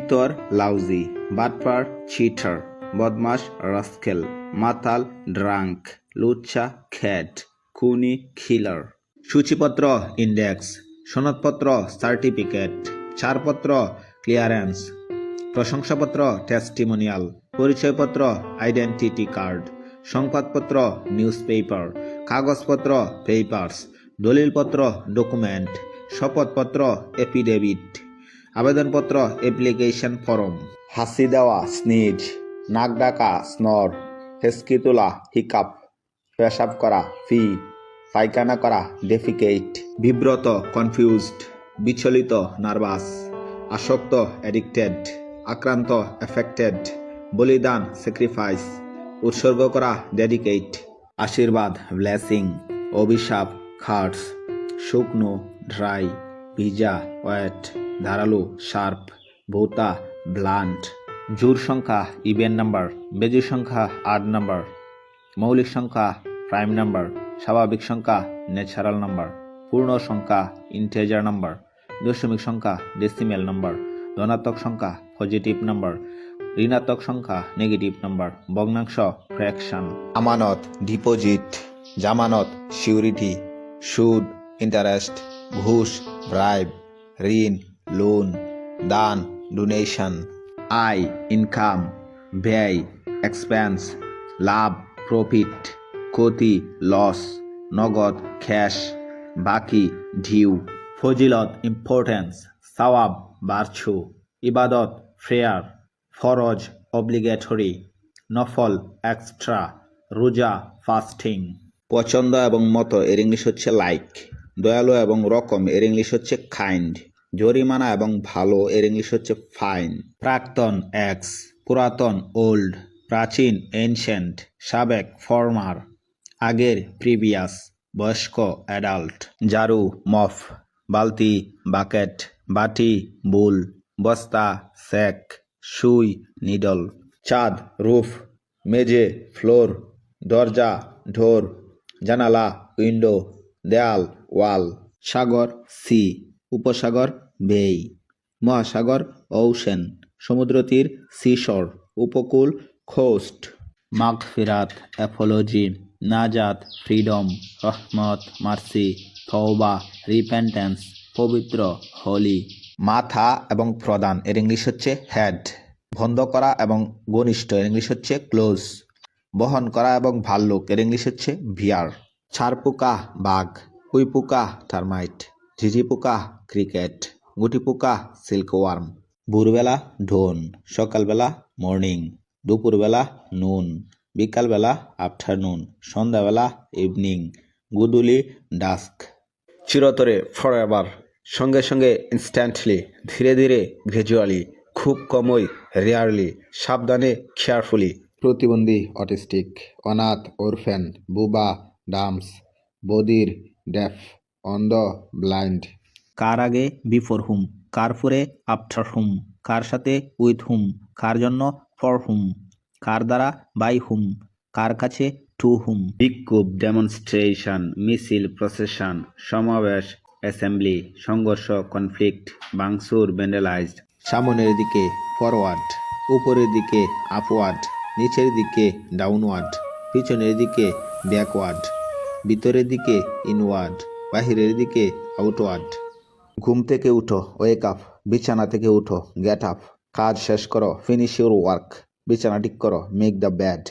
ইতর লাউজি, বাটপার চিটার, বদমাস রাস্কেল, মাতাল ড্রাঙ্ক, লুচ্চা খ্যাট, খুনি খিলার। সূচিপত্র ইন্ডেক্স, সনদপত্র সার্টিফিকেট, ছাড়পত্র ক্লিয়ারেন্স, প্রশংসাপত্র টেস্টিমোনিয়াল, পরিচয়পত্র আইডেন্টিটি কার্ড, সংবাদপত্র নিউজপেপার, কাগজপত্র পেপার্স, দলিলপত্র ডকুমেন্ট, শপথপত্র এফিডেভিট, আবেদনপত্র অ্যাপ্লিকেশন ফর্ম, হাসি দেওয়া স্নিজ, নাক ডাকা স্নর, হেসকি তোলা হিকাপ, পেশাব করা ফি, পায়খানা করা ডেফিকেট, বিব্রত কনফিউজড, বিচলিত নার্ভাস, আসক্ত অ্যাডিক্টেড, আক্রান্ত এফেক্টেড, বলিদান স্যাক্রিফাইস, উৎসর্গ করা ডেডিকেট, আশীর্বাদ ব্লেসিং, অভিশাপ কার্স, শুকনো ড্রাই, ভিজা ওয়েট, ধারালো শার্প, ভৌতা ব্লান্ট, জোড় সংখ্যা ইভেন নাম্বার, বেজোড় সংখ্যা অড নাম্বার, মৌলিক সংখ্যা প্রাইম নাম্বার, স্বাভাবিক সংখ্যা ন্যাচারাল নাম্বার, পূর্ণ সংখ্যা ইন্টিজার নাম্বার, দশমিক সংখ্যা ডেসিমেল নাম্বার, ধনাত্মক সংখ্যা পজিটিভ নাম্বার, ঋণাত্মক সংখ্যা নেগেটিভ নাম্বার, ভগ্নাংশ ফ্র্যাকশন। আমানত ডিপোজিট, জামানত সিউরিটি, সুদ ইন্টারেস্ট, ঘুষ ব্রাইব, ঋণ লোন, দান ডোনেশন, আয় ইনকাম, ব্যয় এক্সপেন্স, লাভ প্রফিট, ক্ষতি লস, নগদ ক্যাশ, বাকি ডিউ, ফজিলত ইম্পর্টেন্স, সওয়াব বার্ছু, ইবাদত প্রেয়ার, ফরজ অব্লিগেটরি, নফল এক্সট্রা, রোজা ফাস্টিং। পছন্দ এবং মতো এর ইংলিশ হচ্ছে লাইক, দয়ালু এবং রকম এর ইংলিশ হচ্ছে কাইন্ড, জরিমানা এবং ভালো এর ইংলিশ হচ্ছে ফাইন। প্রাক্তন এক্স, পুরাতন ওল্ড, প্রাচীন এনশিয়েন্ট, সাবেক ফর্মার, আগের প্রিভিয়াস, বয়স্ক অ্যাডাল্ট। ঝাড়ু মফ, বালতি বাকেট, বাটি বুল, বস্তা স্যাক, সুই নিডল। ছাদ রুফ, মেঝে ফ্লোর, দরজা ডোর, জানালা উইন্ডো, দেয়াল ওয়াল। সাগর সি, উপসাগর বেই, মহাসাগর ওশেন, সমুদ্রতীর সিশর, উপকূল কোস্ট। মাগফিরাত অ্যাপোলজি, নাজাত ফ্রিডম, রহমত মার্সি, তওবা রিপেন্টেন্স, পবিত্র হোলি। মাথা এবং প্রধান এর ইংলিশ হচ্ছে হেড, বন্ধ করা এবং ঘনিষ্ঠ এর ইংলিশ হচ্ছে ক্লোজ, বহন করা এবং ভাল্লুক এর ইংলিশ হচ্ছে বিয়ার। ছারপোকা বাঘ, কুই পোকা টারমাইট, ঝিঝি পোকা ক্রিকেট, গুটি পোকা সিল্কওয়ার্ম। ভোরবেলা ডোন, সকালবেলা মর্নিং, দুপুরবেলা নুন, বিকালবেলা আফটারনুন, সন্ধ্যাবেলা ইভিনিং, গুদুলি ডাস্ক। চিরতরে ফরএভার, সঙ্গে সঙ্গে ইনস্ট্যান্টলি, ধীরে ধীরে গ্র্যাজুয়ালি, খুব কমই রেয়ারলি, সাবধানে কেয়ারফুলি। প্রতিবন্ধী অটিস্টিক, অনাথ অরফ্যান, বুবা ডামস, বধির ডেফ, অন্ধ ব্লাইন্ড। কার আগে বিফোর হুম, কার পরে আফটার হুম, কার সাথে উইথ হুম, কার জন্য ফর হুম, কার দ্বারা বাই হুম, কার কাছে টু হুম। বিক্ষোভ ডেমনস্ট্রেশন, মিছিল প্রসেশন, সমাবেশ অ্যাসেম্বলি, সংঘর্ষ কনফ্লিক্ট, ভাঙচুর ভ্যান্ডালাইজড। সামনের দিকে ফরওয়ার্ড, উপরের দিকে আপওয়ার্ড, নিচের দিকে ডাউনওয়ার্ড, পিছনের দিকে ব্যাকওয়ার্ড, ভিতরের দিকে ইনওয়ার্ড, বাহিরের দিকে আউটওয়ার্ড। ঘুম থেকে উঠো ওয়েক আপ, বিছানা থেকে উঠো গেট আপ, কাজ শেষ করো ফিনিশ ইউর ওয়ার্ক, বিছানা ঠিক করো মেক দ্য বেড,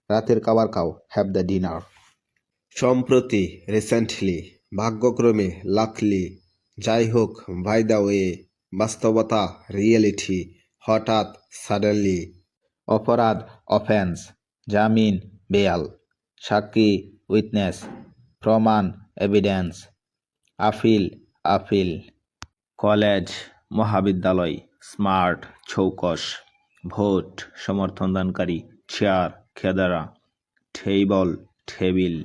রাতের খাবার খাও হ্যাভ দ্য ডিনার। সম্প্রতি রিসেন্টলি, ভাগ্যক্রমে লাকলি, যাই হোক বাই দ্য ওয়ে, বাস্তবতা রিয়েলিটি, হঠাৎ সাডেনলি। অপরাধ অফেন্স, জামিন বেয়াল, সাক্ষী উইটনেস, প্রমাণ এভিডেন্স, আপিল আপিল। কলেজ মহাবিদ্যালয়, স্মার্ট চৌকস, ভোট সমর্থনদানকারী, চেয়ার খেদারা, টেবল টেবিল।